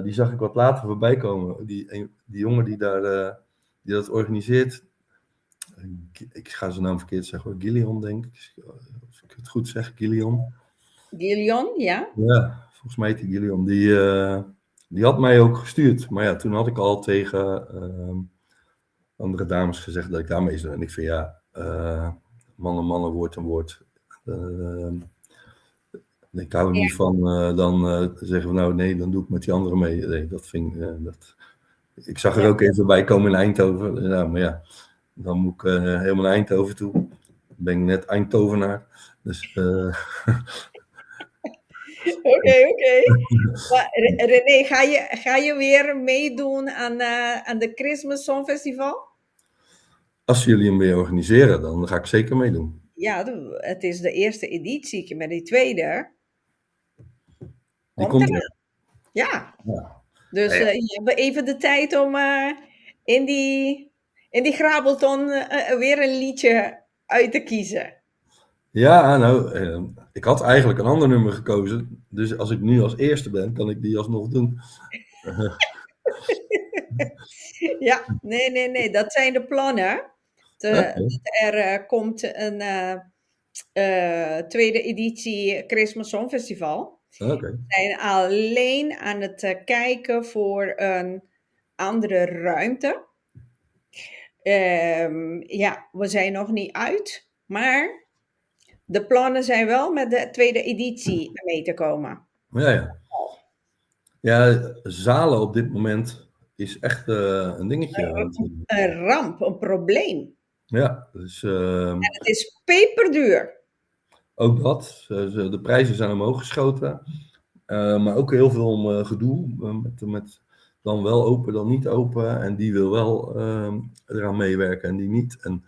die zag ik wat later voorbij komen. Die jongen die dat organiseert. Ik ga zijn naam verkeerd zeggen hoor. Gillian, denk ik. Als ik het goed zeg, Gillian. Gillian, ja? Ja, volgens mij heet die Gillian. Die had mij ook gestuurd. Maar ja, toen had ik al tegen andere dames gezegd dat ik daarmee zou. En ik vind ja, mannen, woord en woord. Ik hou er niet van dan zeggen we nou nee, dan doe ik met die anderen mee. Nee, dat vind ik. Ik zag er ook even bij komen in Eindhoven. Ja, maar ja, dan moet ik helemaal naar Eindhoven toe. Dan ben ik net Eindhovenaar. Dus. Oké. Maar René, ga je weer meedoen aan de Christmas Songfestival? Als jullie hem weer organiseren, dan ga ik zeker meedoen. Ja, het is de eerste editie, maar die tweede Die komt komt eraan. er. Ja. Ja. Dus je hebt even de tijd om in die grabbelton weer een liedje uit te kiezen. Ja, nou, ik had eigenlijk een ander nummer gekozen. Dus als ik nu als eerste ben, kan ik die alsnog doen. Ja, nee, dat zijn de plannen. Er komt een tweede editie Christmas Songfestival. Oké. We zijn alleen aan het kijken voor een andere ruimte. Ja, we zijn nog niet uit, maar de plannen zijn wel met de tweede editie mee te komen. Ja. Ja, zalen op dit moment is echt een dingetje. Een ramp, een probleem. Ja, dus En het is peperduur. ook dat. De prijzen zijn omhoog geschoten. Maar ook heel veel om gedoe. Met dan wel open, dan niet open. En die wil wel eraan meewerken en die niet. En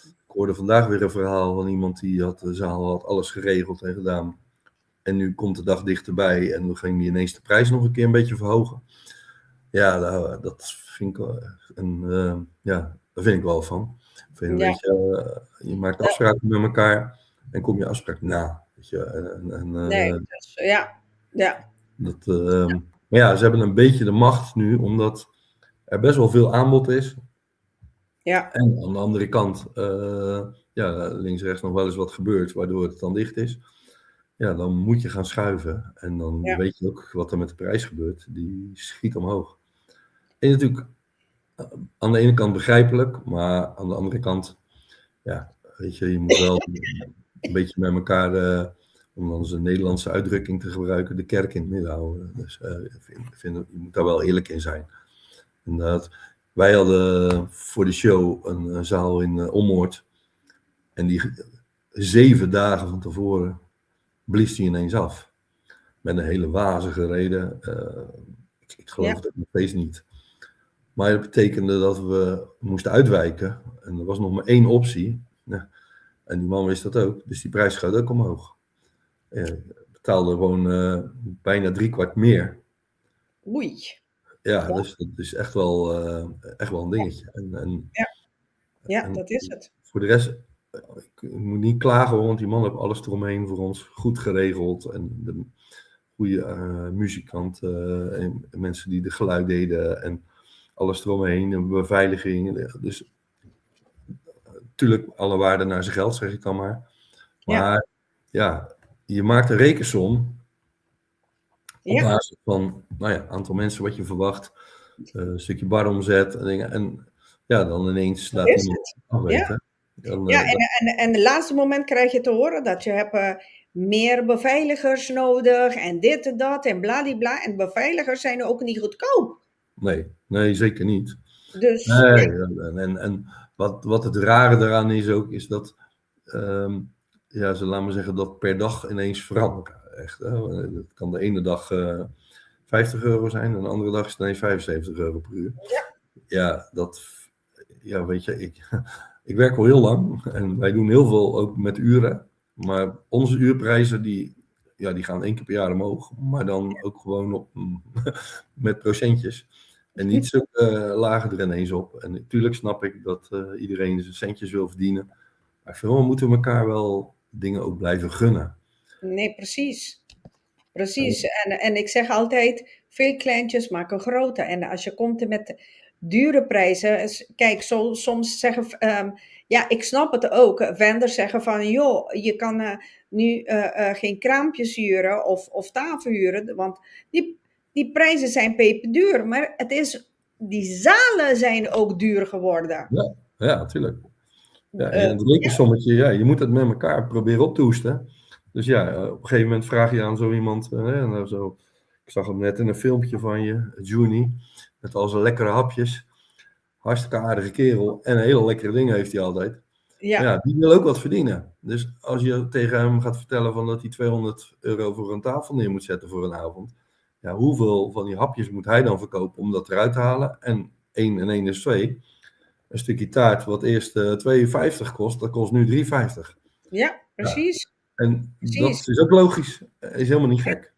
ik hoorde vandaag weer een verhaal van iemand die had de zaal had alles geregeld en gedaan. En nu komt de dag dichterbij en dan ging hij ineens de prijs nog een keer een beetje verhogen. Ja, dat vind ik daar vind ik wel van. Ik vind, Ja. weet je maakt afspraken met elkaar en kom je afspraak na. Weet je, Nee, dus, ja. Maar ja, ze hebben een beetje de macht nu, omdat er best wel veel aanbod is. Ja. En aan de andere kant, links en rechts nog wel eens wat gebeurt, waardoor het dan dicht is. Ja, dan moet je gaan schuiven. En dan weet je ook wat er met de prijs gebeurt. Die schiet omhoog. En natuurlijk aan de ene kant begrijpelijk, maar aan de andere kant, ja, weet je moet wel een beetje met elkaar, om dan een Nederlandse uitdrukking te gebruiken, de kerk in het midden houden. Dus je moet daar wel eerlijk in zijn. Inderdaad. Wij hadden voor de show een zaal in Ommoord. En die 7 dagen van tevoren blies die ineens af. Met een hele wazige reden. Ik geloof het nog steeds niet. Maar dat betekende dat we moesten uitwijken. En er was nog maar 1 optie. Ja. En die man wist dat ook. Dus die prijs gaat ook omhoog. Ja, betaalde gewoon bijna 3/4 meer. Oei. Ja, dus dat is echt wel een dingetje. Ja, dat is het. Voor de rest, ik moet niet klagen hoor, want die man heeft alles eromheen voor ons goed geregeld. En de goede muzikanten en mensen die de geluid deden en alles eromheen, en beveiliging. Dus natuurlijk alle waarde naar zijn geld, zeg ik dan maar. Maar ja, je maakt een rekensom op basis van aantal mensen wat je verwacht, een stukje baromzet en dingen. En ja, dan ineens laat iemand afweten. En de laatste moment krijg je te horen dat je hebt meer beveiligers nodig en dit en dat en bladibla. En beveiligers zijn ook niet goedkoop. Nee, zeker niet. Dus, en wat het rare daaraan is ook, is dat ze laten we zeggen dat per dag ineens veranderen. Echt, het kan de ene dag €50 zijn en de andere dag is het ineens €75 per uur. Weet je, ik werk al heel lang en wij doen heel veel ook met uren. Maar onze uurprijzen die gaan 1 keer per jaar omhoog. Maar dan ook gewoon met procentjes. En niet zo lagen er ineens op. En natuurlijk snap ik dat iedereen zijn centjes wil verdienen. Maar vooral moeten we elkaar wel dingen ook blijven gunnen. Nee, precies. Precies. En ik zeg altijd, veel kleintjes maken grote. En als je komt met dure prijzen, kijk, soms zeggen, ik snap het ook, vendors zeggen van, joh, je kan nu geen kraampjes huren of tafel huren, want die prijzen zijn peperduur. Maar die zalen zijn ook duur geworden. Ja, natuurlijk. Ja, en het rekensommetje, je moet het met elkaar proberen op te hoesten. Dus op een gegeven moment vraag je aan zo iemand, ik zag hem net in een filmpje van je, Juni, met al zijn lekkere hapjes. Hartstikke aardige kerel en hele lekkere dingen heeft hij altijd. Ja, die wil ook wat verdienen. Dus als je tegen hem gaat vertellen van dat hij €200 voor een tafel neer moet zetten voor een avond. Ja, hoeveel van die hapjes moet hij dan verkopen om dat eruit te halen? En 1 en 1 is 2. Een stukje taart wat eerst €2,50 kost, dat kost nu €3,50. Ja, precies. En dat is ook logisch. Is helemaal niet gek.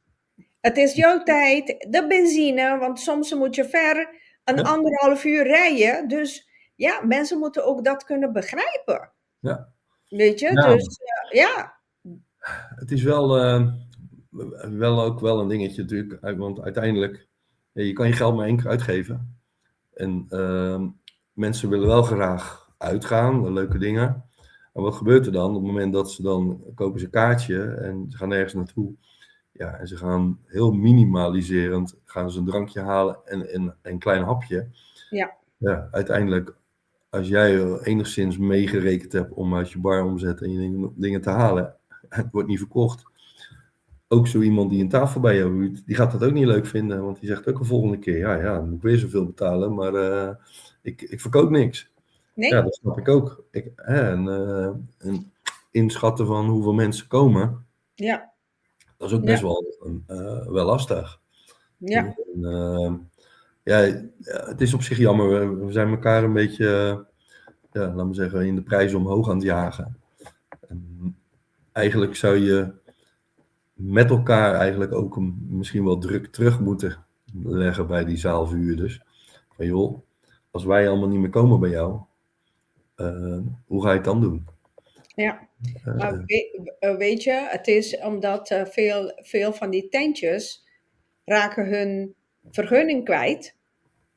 Het is jouw tijd, de benzine, want soms moet je ver een 1,5 uur rijden. Dus ja, mensen moeten ook dat kunnen begrijpen. Ja. Weet je, dus Het is wel ook wel een dingetje natuurlijk, want uiteindelijk, je kan je geld maar 1 keer uitgeven. En mensen willen wel graag uitgaan, leuke dingen. En wat gebeurt er dan? Op het moment dat ze dan kopen ze een kaartje en ze gaan ergens naartoe. Ja, en ze gaan heel minimaliserend, gaan ze een drankje halen en een klein hapje. Ja, uiteindelijk, als jij enigszins meegerekend hebt om uit je bar omzet en je dingen te halen, het wordt niet verkocht. Ook zo iemand die een tafel bij jou huurt, die gaat dat ook niet leuk vinden, want die zegt ook de volgende keer, dan moet ik weer zoveel betalen, maar ik verkoop niks. Nee. Ja, dat snap ik ook. En inschatten van hoeveel mensen komen, dat is ook best wel lastig. Ja. En, het is op zich jammer, we zijn elkaar een beetje, laten we zeggen, in de prijzen omhoog aan het jagen. En eigenlijk zou je met elkaar eigenlijk ook misschien wel druk terug moeten leggen bij die zaalverhuurders. Van joh, als wij allemaal niet meer komen bij jou, hoe ga je het dan doen? Ja, maar weet je, het is omdat veel van die tentjes raken hun vergunning kwijt.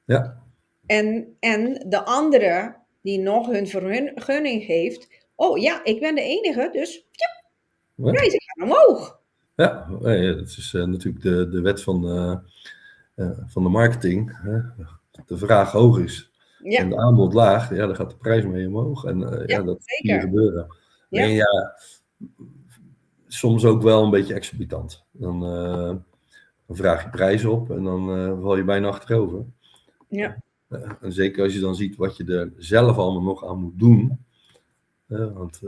Ja. En de andere die nog hun vergunning heeft, ik ben de enige, dus prijzen gaan omhoog. Ja, dat is natuurlijk de wet van de marketing. De vraag hoog is, Ja, en de aanbod laag, ja, dan gaat de prijs mee omhoog. En ja, ja, dat zie je zeker. gebeuren. Alleen Ja, ja, soms ook wel een beetje exorbitant. Dan vraag je prijs op en dan val je bijna achterover. ja, En zeker als je dan ziet wat je er zelf allemaal nog aan moet doen. Want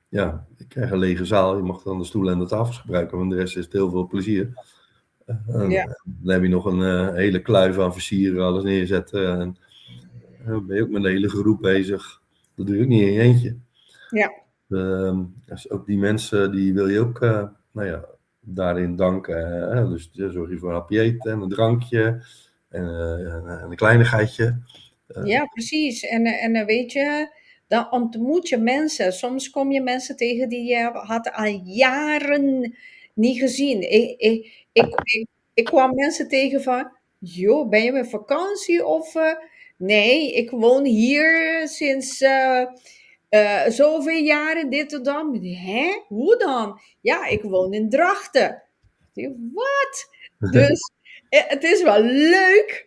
ja, ik krijg een lege zaal. Je mag dan de stoelen en de tafels gebruiken, want de rest is het heel veel plezier. ja, Dan heb je nog een hele kluif aan versieren, alles neerzetten. En dan ben je ook met een hele groep bezig. Dat doe je ook niet in je eentje. ja, Dus ook die mensen, die wil je ook nou ja, daarin danken. Dus zorg je voor een hapje eten en een drankje en een kleinigheidje. ja, precies. En weet je, dan ontmoet je mensen. Soms kom je mensen tegen die je had al jaren niet gezien. Ik kwam mensen tegen van, joh, ben je met vakantie? Of nee, ik woon hier sinds zoveel jaren, dit en dat. Hè? Hoe dan? Ja, ik woon in Drachten. Ik denk, wat? Dus het is wel leuk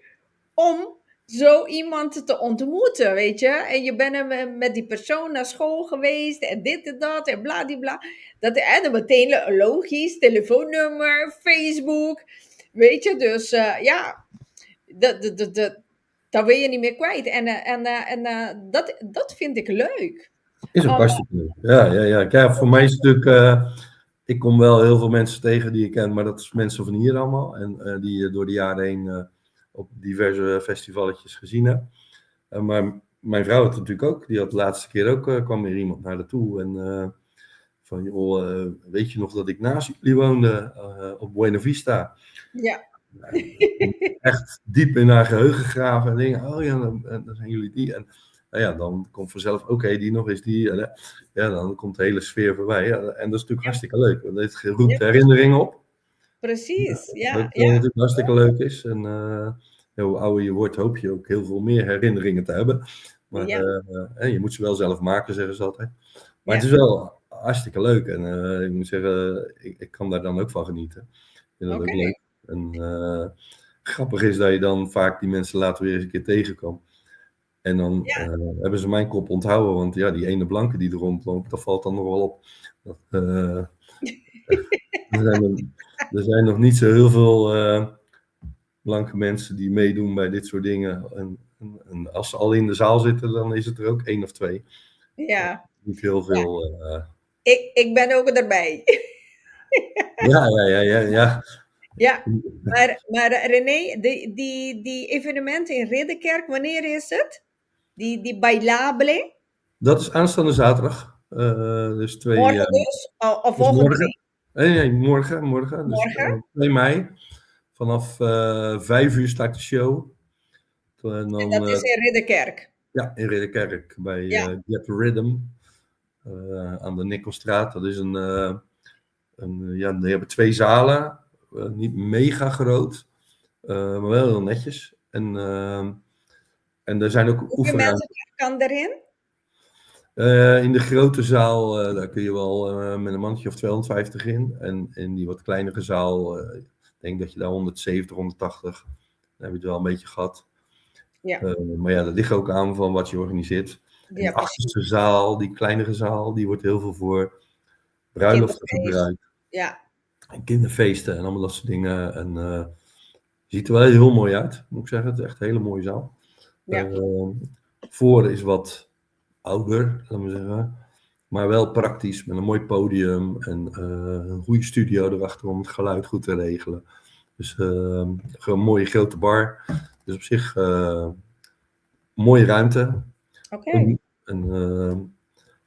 om zo iemand te ontmoeten, weet je. En je bent met die persoon naar school geweest en dit en dat en bladibla. Dat en dan meteen logisch, telefoonnummer, Facebook, weet je. Dus ja, dat wil je niet meer kwijt. Dat vind ik leuk. Is ook Oh, hartstikke leuk. Ja. Kijk, voor mij is het natuurlijk. Ik kom wel heel veel mensen tegen die ik ken, maar dat is mensen van hier allemaal. En die je door de jaren heen op diverse festivalletjes gezien heb. Maar mijn vrouw had het natuurlijk ook. Die had de laatste keer ook, kwam er iemand naar haar toe. En van, joh, weet je nog dat ik naast jullie woonde op Buena Vista? ja, Echt diep in haar geheugen graven en denken, oh ja, dan zijn jullie die. En nou ja, dan komt vanzelf, oké, die nog is die. En, ja, dan komt de hele sfeer voorbij. Ja, en dat is natuurlijk hartstikke leuk, want het roept ja, herinneringen op. precies. Wat Ja, ja, natuurlijk hartstikke leuk is. En ja, hoe ouder je wordt, hoop je ook heel veel meer herinneringen te hebben. Maar ja, je moet ze wel zelf maken, zeggen ze altijd. Maar het ja. is wel hartstikke leuk. En ik moet zeggen, ik kan daar dan ook van genieten. Ik vind dat ook Oké. leuk. En grappig is dat je dan vaak die mensen later weer eens een keer tegenkomt. En dan Ja, hebben ze mijn kop onthouden. Want ja, die ene blanke die er rondloopt, dat valt dan nog wel op. Dat, er zijn nog niet zo heel veel blanke mensen die meedoen bij dit soort dingen. En als ze al in de zaal zitten, dan is het er ook één of twee. ja. Niet heel Ja. veel. Ik ben ook erbij. Ja. Ja, maar René, die evenementen in Ridderkerk, wanneer is het? Die Bailable? Dat is aanstaande zaterdag. Dus Morgen dus? Of dus volgende morgen. week? Nee, morgen. Dus Morgen? 2 mei. Vanaf 5 uur start de show. En En dan dat is in Ridderkerk. ja, in Ridderkerk bij Ja, Get Rhythm. Aan de Nikkelstraat. Dat is ja, die hebben 2 zalen. Niet mega groot. Maar wel heel netjes. En er zijn ook hoeveel oefenruimtes. mensen kan erin? In de grote zaal, daar kun je wel met een mannetje of 250 in. En in die wat kleinere zaal, ik denk dat je daar 170, 180, dan heb je het wel een beetje gehad. Ja, Maar ja, dat ligt ook aan van wat je organiseert. En ja, die precies. achterste zaal, die kleinere zaal, die wordt heel veel voor bruiloften Kinderfeest. gebruikt. Ja, En kinderfeesten en allemaal dat soort dingen. En ziet er wel heel mooi uit, moet ik zeggen. Het is echt een hele mooie zaal. ja. Voor is wat ouder, laten we zeggen. Maar wel praktisch, met een mooi podium en een goede studio erachter om het geluid goed te regelen. Dus gewoon een mooie grote bar. Dus op zich mooie ruimte. Oké. En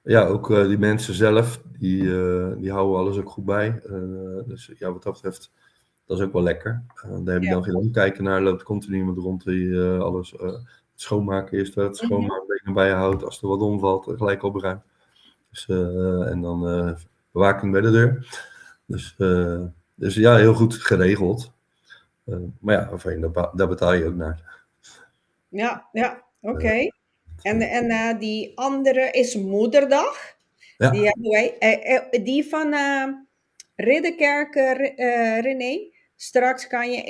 ja, ook die mensen zelf, die houden alles ook goed bij. Dus ja, wat dat betreft, dat is ook wel lekker. Daar heb je Ja. dan geen omkijken naar. Loopt continu iemand rond die alles schoonmaken is. Het Mhm. schoonmaken bijhoudt. Als er wat omvalt, gelijk opruimt. Dus, en dan bewaking bij de deur. Dus ja, heel goed geregeld. Maar ja, enfin, daar betaal je ook naar. Ja, ja, oké. En die andere is Moederdag. Die Ja, hebben wij. Die van Ridderkerk, René. Straks kan je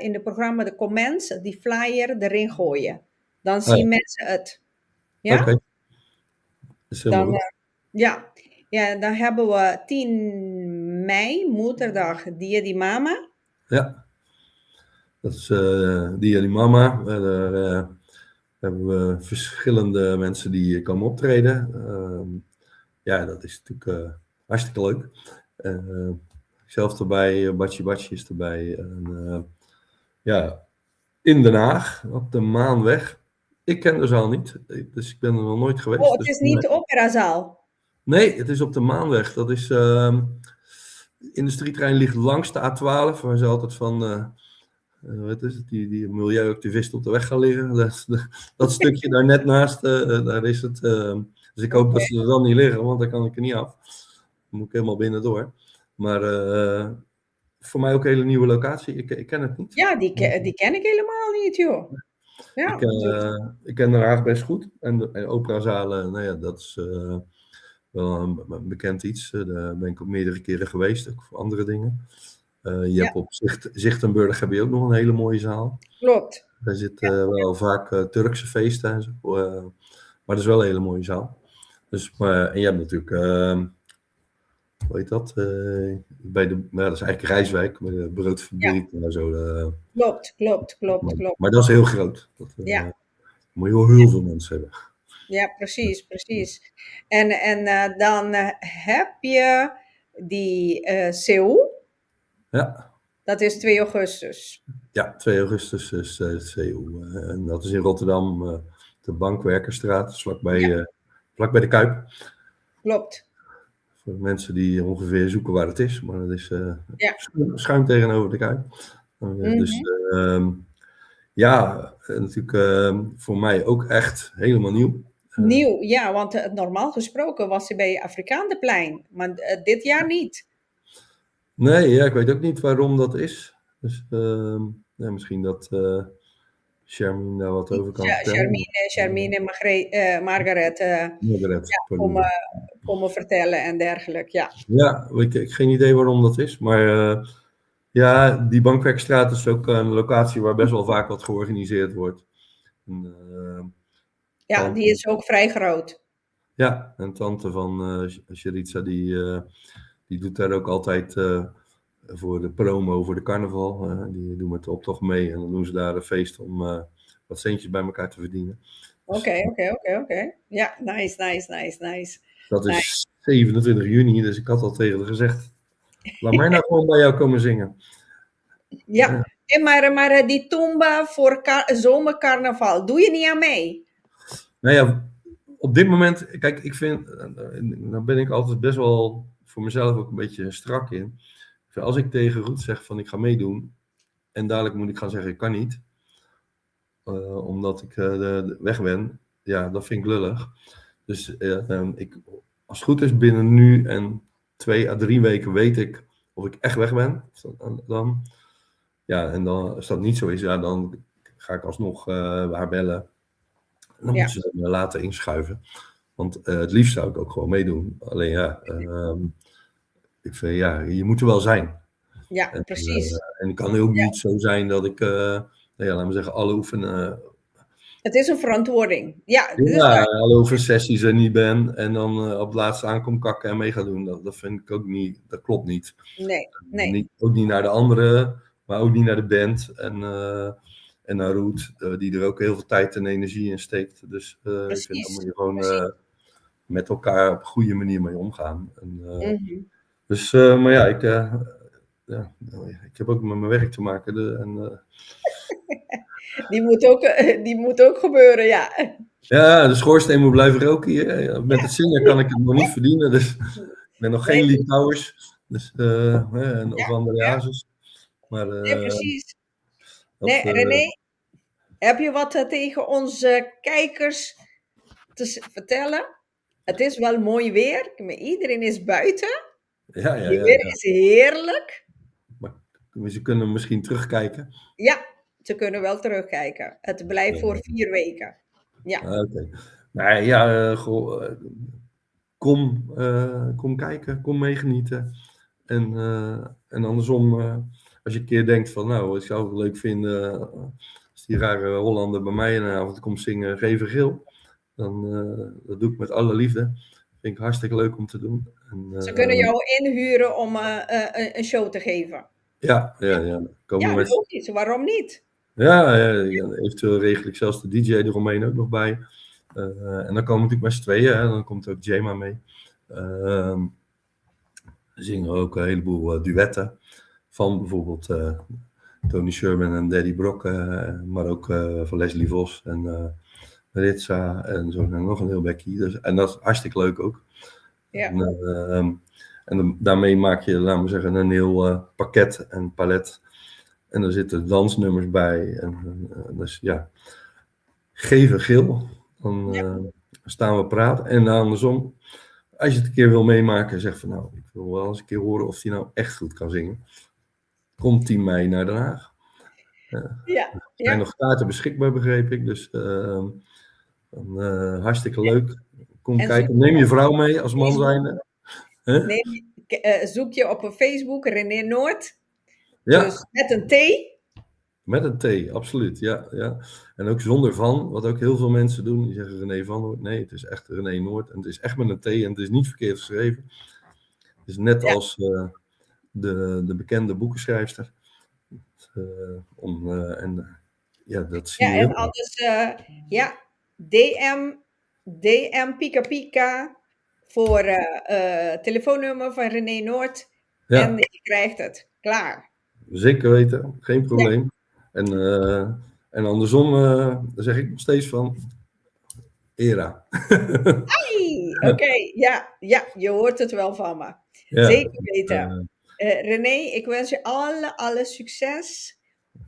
in de programma de comments, die flyer erin gooien. Dan Ah, zien mensen het. Ja? oké, dat is helemaal Dan, goed. ja. Ja, dan hebben we 10 mei, moederdag, Dia di Mama. Ja, dat is die en die mama. Daar hebben we verschillende mensen die komen optreden. Ja, dat is natuurlijk hartstikke leuk. Zelf erbij, Batje Batje is erbij. En, ja, in Den Haag, op de Maanweg. Ik ken de zaal niet, dus ik ben er nog nooit Oh, geweest. het Dus, is niet de operazaal. nee, het is op de Maanweg. Dat is, de industrietrein ligt langs de A12, waar ze altijd van, wat is het, die milieuactivisten op de weg gaan liggen. Dat stukje daar net naast, daar is het. Dus ik hoop dat Oké. ze er dan niet liggen, want dan kan ik er niet af. Dan moet ik helemaal binnendoor. Maar voor mij ook een hele nieuwe locatie. Ik ken het niet. Ja, die ken ik helemaal niet, joh. Ik, Ja, dus, ik ken Den Haag best goed. En operazalen, nou ja, dat is wel een bekend iets. Daar ben ik ook meerdere keren geweest, ook voor andere dingen. Je ja, hebt op Zichtenburg heb je ook nog een hele mooie zaal. klopt. Daar zitten wel vaak Turkse feesten en zo. Maar dat is wel een hele mooie zaal. Dus, en je hebt natuurlijk, hoe heet dat? Dat is eigenlijk Rijswijk, bij de Ja, broodfabriek en zo. klopt. Maar dat is heel groot. Dat Ja, moet je wel heel veel mensen hebben. ja, precies. En dan heb je die Seoul. Ja, Dat is 2 augustus. ja, 2 augustus is het CU. En dat is in Rotterdam, de Bankwerkerstraat, dus vlakbij de Kuip. Klopt. Voor de mensen die ongeveer zoeken waar het is, maar het is Ja. schuin tegenover de Kuip. Dus Mhm. ja, natuurlijk voor mij ook echt helemaal nieuw. Nieuw, ja, want normaal gesproken was hij bij Afrikaanderplein, maar dit jaar niet. Nee, ja, ik weet ook niet waarom dat is. Dus ja, misschien dat Charmaine daar wat over kan vertellen. Charmine en Margaret Margaret, ja, pardon. komen vertellen en dergelijke. Ja, Ja, ik heb geen idee waarom dat is, maar ja, die Bankwerkstraat is ook een locatie waar best wel vaak wat georganiseerd wordt. En, ja, die is ook vrij groot. ja, en tante van Sharitza, die doet daar ook altijd voor de promo, voor de carnaval. Die doen met de optocht mee en dan doen ze daar een feest om wat centjes bij elkaar te verdienen. Dus Oké. Ja, nice. dat Nice. is 27 juni, dus ik had al tegen haar gezegd, laat mij nou gewoon bij jou komen zingen. Ja, en maar die Tumba voor zomercarnaval, doe je niet aan mee? Nou ja, op dit moment, kijk, ik vind, daar ben ik altijd best wel voor mezelf ook een beetje strak in. Als ik tegen Roet zeg van ik ga meedoen en dadelijk moet ik gaan zeggen ik kan niet, omdat ik weg ben, ja, dat vind ik lullig. Dus als het goed is binnen nu en 2 à 3 weken weet ik of ik echt weg ben. Dan, ja, en dan, als dat niet zo is, ja, dan ga ik alsnog haar bellen. En dan Ja. moeten ze me laten inschuiven. Want het liefst zou ik ook gewoon meedoen. Alleen ja, ik vind, ja, je moet er wel zijn. Ja, En, precies. en het kan ook Ja. niet zo zijn dat ik, nou ja, laten we zeggen, alle oefenen. Het is een verantwoording. Ja, dat is Ja, waar. alle oefensessies er niet ben. En dan op het laatste aankom kakken en mee gaan doen. Dat vind ik ook niet, dat klopt niet. Nee. Ook niet naar de anderen, maar ook niet naar de band. En naar Roet, die er ook heel veel tijd en energie in steekt. Dus ik vind dat moet je gewoon Precies. met elkaar op een goede manier mee omgaan. En, Mhm. dus, maar ja, ja, ik heb ook met mijn werk te maken. En, Die moet ook gebeuren, ja. ja, de schoorsteen moet blijven roken hier. Ja, met het zingen kan ik het nog niet verdienen. Dus ik ben nog geen Nee, Litouwers. Dus, of andere ja. Hazes. Maar Nee, precies. dat, Nee, René, heb je wat tegen onze kijkers te vertellen? Het is wel mooi weer, maar iedereen is buiten. ja. Het weer is heerlijk. Maar ze kunnen misschien terugkijken. Ja, ze kunnen wel terugkijken. Het blijft voor 4 weken. Ja, Oké. Nee, ja, kom kijken, kom meegenieten. En andersom, als je een keer denkt van, nou, ik zou het leuk vinden als die rare Hollander bij mij een avond komt zingen, geef een gil. Dan dat doe ik met alle liefde. Vind ik hartstikke leuk om te doen. En, Ze kunnen jou inhuren om een show te geven. ja. Komen Ja, mensen. logisch. Waarom niet? Ja, eventueel regel ik zelfs de DJ eromheen ook nog bij. En dan komen we natuurlijk met z'n tweeën. Hè. Dan komt ook Jema mee. We zingen ook een heleboel duetten. Van bijvoorbeeld Tony Sherman en Daddy Brock. Maar ook van Leslie Vos en Ritza. En zo nog een heel bekkie. Dus, en dat is hartstikke leuk ook. Ja. En daarmee maak je, laten we zeggen, een heel pakket en palet. En er zitten dansnummers bij. En dus ja, geef een gil. Dan staan we praten. En andersom, als je het een keer wil meemaken, zeg van nou, ik wil wel eens een keer horen of hij nou echt goed kan zingen. Komt 10 mei naar Den Haag. Er zijn nog kaarten beschikbaar, begreep ik. Dus hartstikke leuk. Kom En kijken. Neem je vrouw mee als man zijnde. Huh? Zoek je op Facebook Rene Noort. Ja. Dus met een T. Met een T, absoluut. Ja. En ook zonder van, wat ook heel veel mensen doen. Die zeggen René van Noort. Nee, het is echt Rene Noort. En het is echt met een T en het is niet verkeerd geschreven. Het is net als de bekende boekenschrijfster. Dat zie je Ja, heel en anders, DM Pika Pika voor telefoonnummer van Rene Noort. Ja. En je krijgt het. Klaar. Zeker weten, geen probleem. En andersom zeg ik nog steeds van Era. Oké, ja, je hoort het wel van me. Ja. Zeker weten. René, ik wens je alle succes.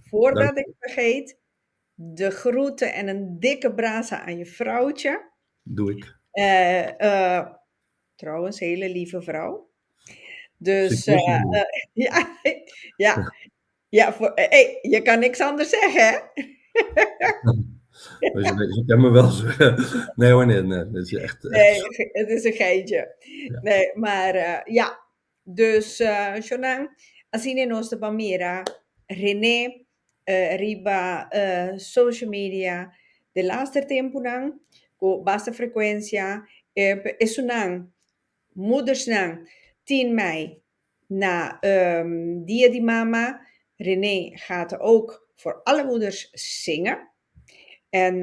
Voordat Dank. ik vergeet, de groeten en een dikke brasa aan je vrouwtje. Doe ik. Trouwens, hele lieve vrouw. Dus je kan niks anders zeggen, hè? Je kan me wel zeggen. Nee hoor, nee. Dat is echt. Nee, het is een geintje. Ja. Nee, maar ja. Dus, Shonan, así nos de Bamira, René, riba social media, de laatste tempo nang, ko basta frequencia, esunang, moedersnang, 10 mei, na Dia di Mama. René gaat er ook voor alle moeders zingen. En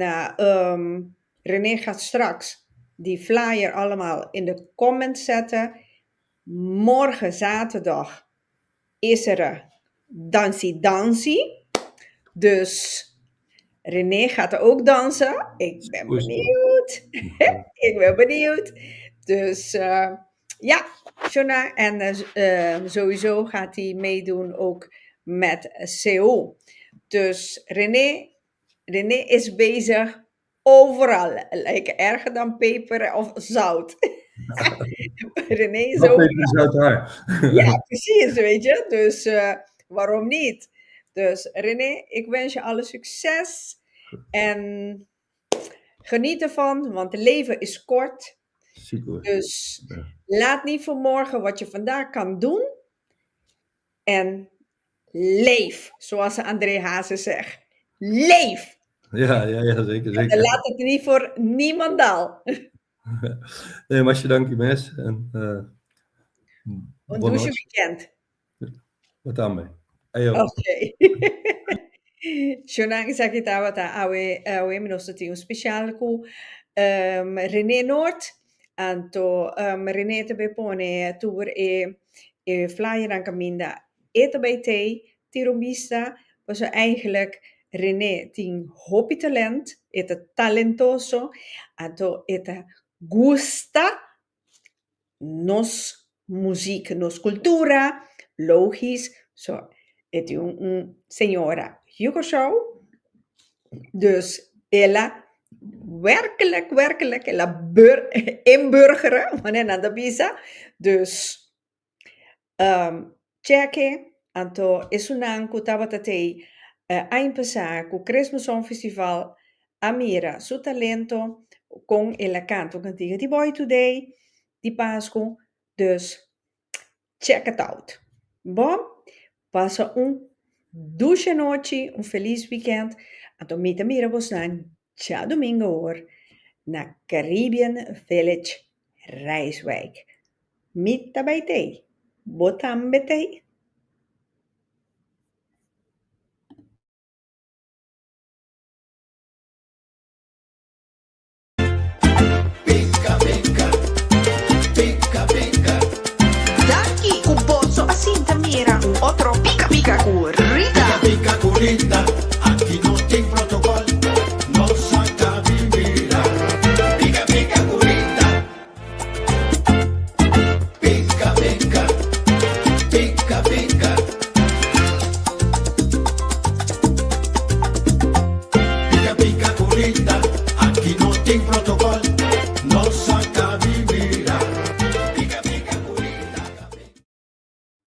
René gaat straks die flyer allemaal in de comments zetten. Morgen zaterdag is er dansie. Dus René gaat er ook dansen. Ik ben benieuwd. Ik ben benieuwd. Dus ja, Shona. En sowieso gaat hij meedoen ook met CO. Dus René is bezig overal. Lijken erger dan peper of zout. René is Dat overal. is uit haar. Ja, precies, weet je. Dus waarom niet? Dus René, ik wens je alle succes. En geniet ervan, want het leven is kort. Super. Dus laat niet voor morgen wat je vandaag kan doen. En leef, zoals André Hazes zegt. Leef! Ja, zeker. En laat het niet voor niemandal. Nee, maar je dank je mes. En Een douche weekend. wat aan mee. Ayo. Oké. Shonang sakita wata awe minosati un speciale ku Rene Noort anto Rene te bepone tour e flyer aan Caminda ete bij tirombista was er eigenlijk René tin hopi talent ete talentoso anto ete gusta nos muziek, nos cultura, logisch, zo. Het is een senora Hugo Show. Dus ella werkelijk ella inburgeren, wanneer aan de visa. Dus checken, anto esunan ku tabatate aimpasa ku Christmas Song Festival Amira su talento con ella canto cantiga di boy today di Pasco. Dus check it out. Bom, passa un douce noche, un feliz weekend. Anto mita mira bosnan, ciao domingo hoor, na Caribbean Village Rijswijk. Mita bij thee, botam betee.